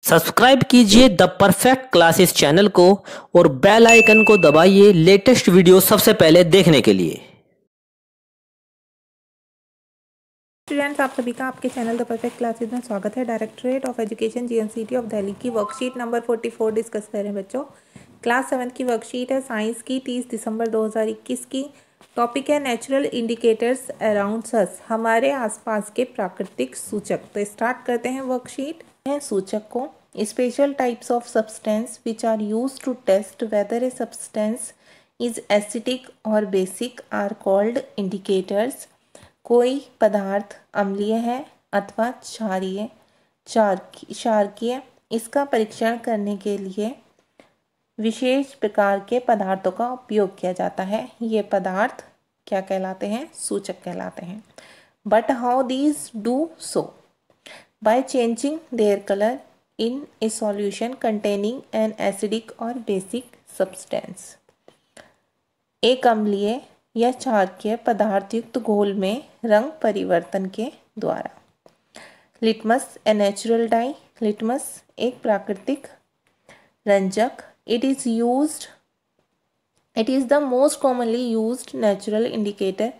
Subscribe कीजिए the perfect classes channel को और बेल आइकन को दबाइए लेटेस्ट वीडियो सबसे पहले देखने के लिए। स्टूडेंट्स, आप सभी का आपके चैनल द परफेक्ट क्लासेस में स्वागत है। Directorate of education GNCT of Delhi की वर्कशीट नंबर 44 डिस्कस कर रहे हैं बच्चों। क्लास 7 की वर्कशीट है साइंस की, 30 दिसंबर 2021 की। टॉपिक है नेचुरल इंडिकेटर्स अराउंड अस, हमारे आसपास के प्राकृतिक सूचक। तो स्टार्ट करते हैं वर्कशीट। है सूचक को special types of substance which are use to test whether a substance is acidic और बेसिक आर कॉल्ड इंडिकेटर्स। कोई पदार्थ अम्लीय है अथवा क्षारीय, इसका परीक्षण करने के लिए विशेष प्रकार के पदार्थों का उपयोग किया जाता है। ये पदार्थ क्या कहलाते हैं? सूचक कहलाते हैं। But how these do so? By changing their colour in A solution containing an acidic और बेसिक सब्सटेंस। एक अम्लीय या क्षारीय पदार्थ युक्त घोल में रंग परिवर्तन के द्वारा। Litmus a natural die, litmus एक प्राकृतिक रंजक। It is the most commonly used natural indicator,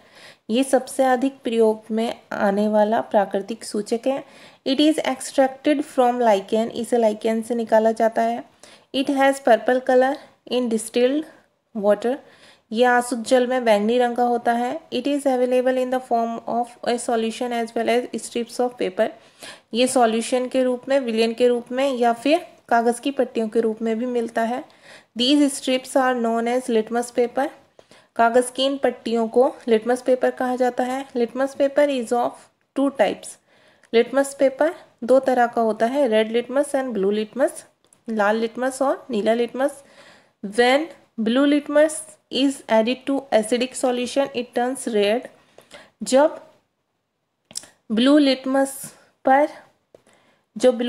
ये सबसे अधिक प्रयोग में आने वाला प्राकृतिक सूचक है। It is extracted from lichen, इसे लाइकेन से निकाला जाता है। It has purple colour in distilled water, यह आसुत जल में बैंगनी रंग का होता है। It is available in the form of a solution as well as strips of paper, ये सॉल्यूशन के रूप में, विलयन के रूप में या फिर कागज़ की पट्टियों के रूप में भी मिलता है। These strips are known as litmus paper, कागज़ की इन पट्टियों को लिटमस पेपर कहा जाता है। Litmus paper is of two types, litmus paper दो तरह का होता है, red litmus and blue litmus, लाल लिटमस और नीला लिटमस। When blue litmus is added to acidic solution it turns red, जब ब्लू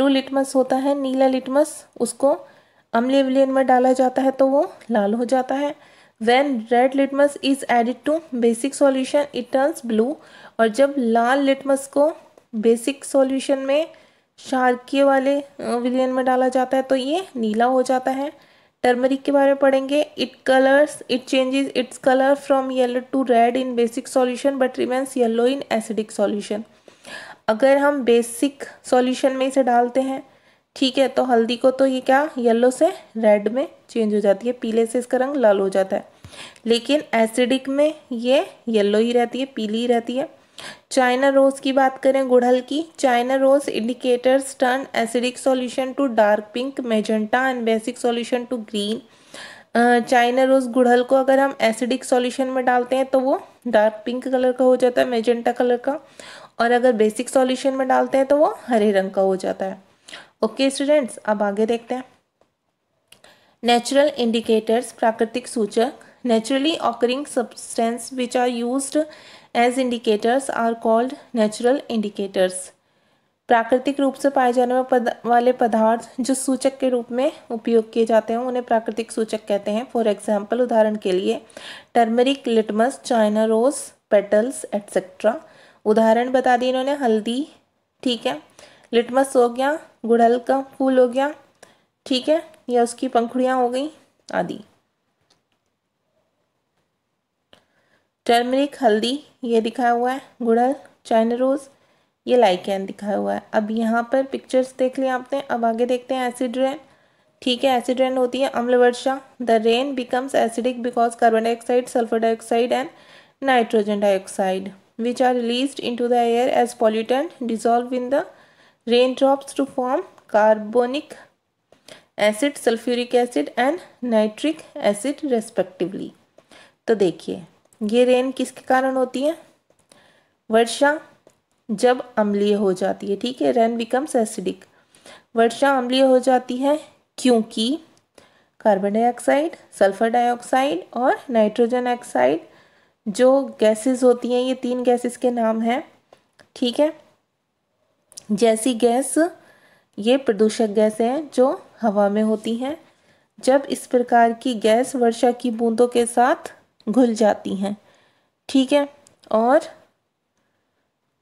लिटमस होता है, नीला लिटमस, उसको अम्लीय विलयन में डाला जाता है तो वो लाल हो जाता है। when red litmus is added to basic solution it turns blue, और जब लाल लिटमस को बेसिक सॉल्यूशन में क्षारीय वाले विलयन में डाला जाता है तो ये नीला हो जाता है। टर्मरिक के बारे में पढ़ेंगे। It changes its colour from yellow to red in basic solution but remains yellow in acidic solution. अगर हम बेसिक सॉल्यूशन में इसे डालते हैं, ठीक है, तो हल्दी को तो ये क्या येलो से रेड में चेंज हो जाती है, पीले से इसका रंग लाल हो जाता है। लेकिन एसिडिक में ये येलो ही रहती है, पीली ही रहती है। चाइना रोज की बात करें, गुड़हल की, China rose indicators turn acidic solution to dark pink, magenta and basic solution to green. China rose गुड़हल को अगर हम एसिडिक सॉल्यूशन में डालते हैं तो वो डार्क पिंक कलर का हो जाता है, मेजेंटा कलर का, और अगर बेसिक सॉल्यूशन में डालते हैं तो वो हरे रंग का हो जाता है। ओके स्टूडेंट्स, अब आगे देखते हैं। नेचुरल इंडिकेटर्स प्राकृतिक सूचक। Naturally occurring substance which are used as indicators are called natural indicators. प्राकृतिक रूप से पाए जाने वाले पदार्थ जो सूचक के रूप में उपयोग किए जाते हैं उन्हें प्राकृतिक सूचक कहते हैं। फॉर एग्जाम्पल, उदाहरण के लिए turmeric, litmus, China rose, petals etcetera. उदाहरण बता दिए इन्होंने, हल्दी, ठीक है, लिटमस हो गया, गुड़हल का फूल हो गया, ठीक है, या उसकी पंखुड़ियाँ हो गई आदि। टर्मरिक हल्दी ये दिखाया हुआ है, गुड़हल चाइना रोज ये लाइकेन दिखाया हुआ है। अब यहाँ पर पिक्चर्स देख लिया आपने। अब आगे देखते हैं एसिड रेन। ठीक है, एसिड रेन होती है अम्ल वर्षा। The rain becomes acidic because carbon dioxide, sulphur dioxide and nitrogen dioxide which are released into the air as pollutant dissolve in the rain drops to form carbonic acid, sulphuric acid and nitric acid respectively. तो देखिए, ये rain किसके कारण होती है? वर्षा जब अम्लीय हो जाती है, ठीक है, रेन बिकम्स एसिडिक, वर्षा अम्लीय हो जाती है क्योंकि कार्बन डाइऑक्साइड, सल्फर डाइऑक्साइड और नाइट्रोजन ऑक्साइड जो गैसेस होती हैं, ये तीन गैसेस के नाम हैं, ठीक है। जैसी गैस ये प्रदूषक गैसें हैं जो हवा में होती हैं। जब इस प्रकार की गैस वर्षा की बूंदों के साथ घुल जाती हैं, ठीक है, और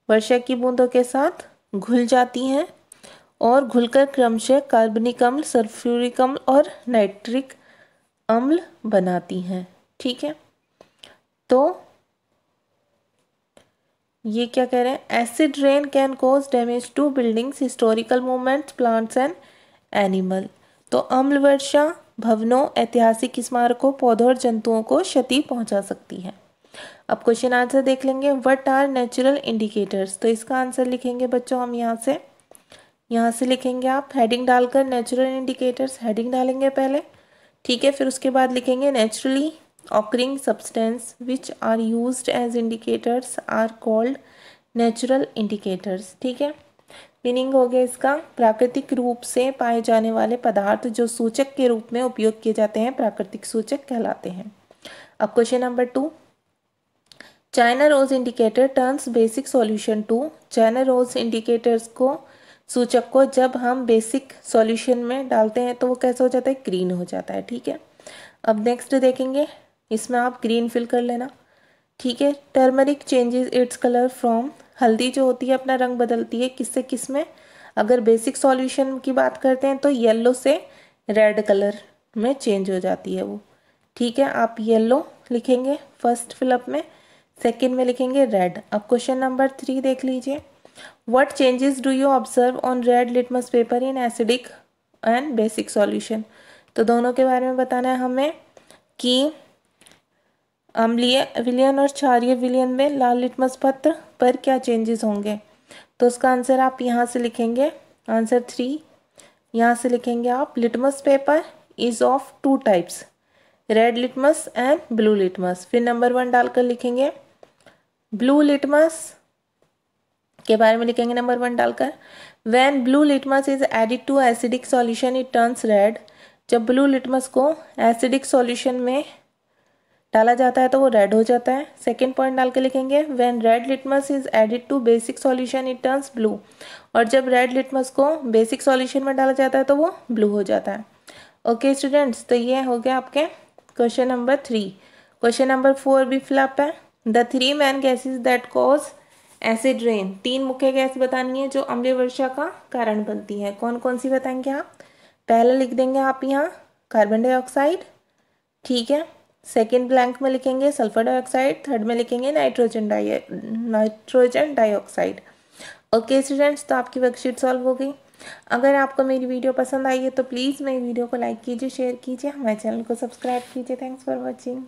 वर्षा की बूंदों के साथ घुल जाती हैं और घुलकर क्रमशः कार्बनिक अम्ल, सल्फ्यूरिक अम्ल और नाइट्रिक अम्ल बनाती हैं। ठीक है, तो ये क्या कह रहे हैं, acid rain can cause damage to buildings, historical moments, plants and animal. तो अम्ल वर्षा भवनों, ऐतिहासिक स्मारकों, पौधों और जंतुओं को क्षति पहुंचा सकती है। अब क्वेश्चन आंसर देख लेंगे। व्हाट आर नेचुरल इंडिकेटर्स, तो इसका आंसर लिखेंगे बच्चों हम यहाँ से लिखेंगे आप हेडिंग डालकर नेचुरल इंडिकेटर्स, हेडिंग डालेंगे पहले। ठीक है, फिर उसके बाद लिखेंगे naturally occurring substance which are used as indicators are called natural indicators. ठीक है, मीनिंग हो गया इसका, प्राकृतिक रूप से पाए जाने वाले पदार्थ जो सूचक के रूप में उपयोग किए जाते हैं प्राकृतिक सूचक कहलाते हैं। अब question number 2, China rose indicator turns basic solution to, China rose indicators को सूचक को जब हम बेसिक सॉल्यूशन में डालते हैं तो वो कैसा हो जाता है, ग्रीन हो जाता है। ठीक है, अब नेक्स्ट देखेंगे, इसमें आप ग्रीन फिल कर लेना। ठीक है, turmeric changes its colour from, हल्दी जो होती है अपना रंग बदलती है किससे किस में, अगर बेसिक सॉल्यूशन की बात करते हैं तो येलो से रेड कलर में चेंज हो जाती है वो। ठीक है, आप येलो लिखेंगे फर्स्ट फिलअप में, सेकंड में लिखेंगे रेड। अब क्वेश्चन नंबर 3 देख लीजिए, what changes do you observe on red litmus paper in acidic and basic solution. तो दोनों के बारे में बताना है हमें कि अम्लीय विलयन और क्षारीय विलयन में लाल लिटमस पत्र पर क्या चेंजेस होंगे। तो उसका आंसर आप यहाँ से लिखेंगे, आंसर 3 यहाँ से लिखेंगे आप, litmus paper is of 2 types, red litmus and blue litmus. फिर नंबर 1 डालकर लिखेंगे ब्लू लिटमस के बारे में लिखेंगे नंबर 1 डालकर, when blue litmus is added to acidic solution it turns red, जब ब्लू लिटमस को एसिडिक सॉल्यूशन में डाला जाता है तो वो रेड हो जाता है। सेकेंड पॉइंट डाल के लिखेंगे when red litmus is added to basic solution it turns blue, और जब रेड लिटमस को बेसिक सॉल्यूशन में डाला जाता है तो वो ब्लू हो जाता है। ओके स्टूडेंट्स, तो ये हो गया आपके क्वेश्चन नंबर 3। क्वेश्चन नंबर 4 भी फिलअप है, the 3 main gases that cause acid rain, 3 मुख्य गैस बतानी है जो अम्लीय वर्षा का कारण बनती है। कौन कौन सी बताएंगे आप, पहले लिख देंगे आप यहाँ कार्बन डाइऑक्साइड। ठीक है, सेकेंड ब्लैंक में लिखेंगे सल्फर डाइऑक्साइड, थर्ड में लिखेंगे नाइट्रोजन डाइऑक्साइड। ओके स्टूडेंट्स, तो आपकी वर्कशीट सॉल्व हो गई। अगर आपको मेरी वीडियो पसंद आई है तो प्लीज़ मेरी वीडियो को लाइक कीजिए, शेयर कीजिए, हमारे चैनल को सब्सक्राइब कीजिए। Thanks for watching.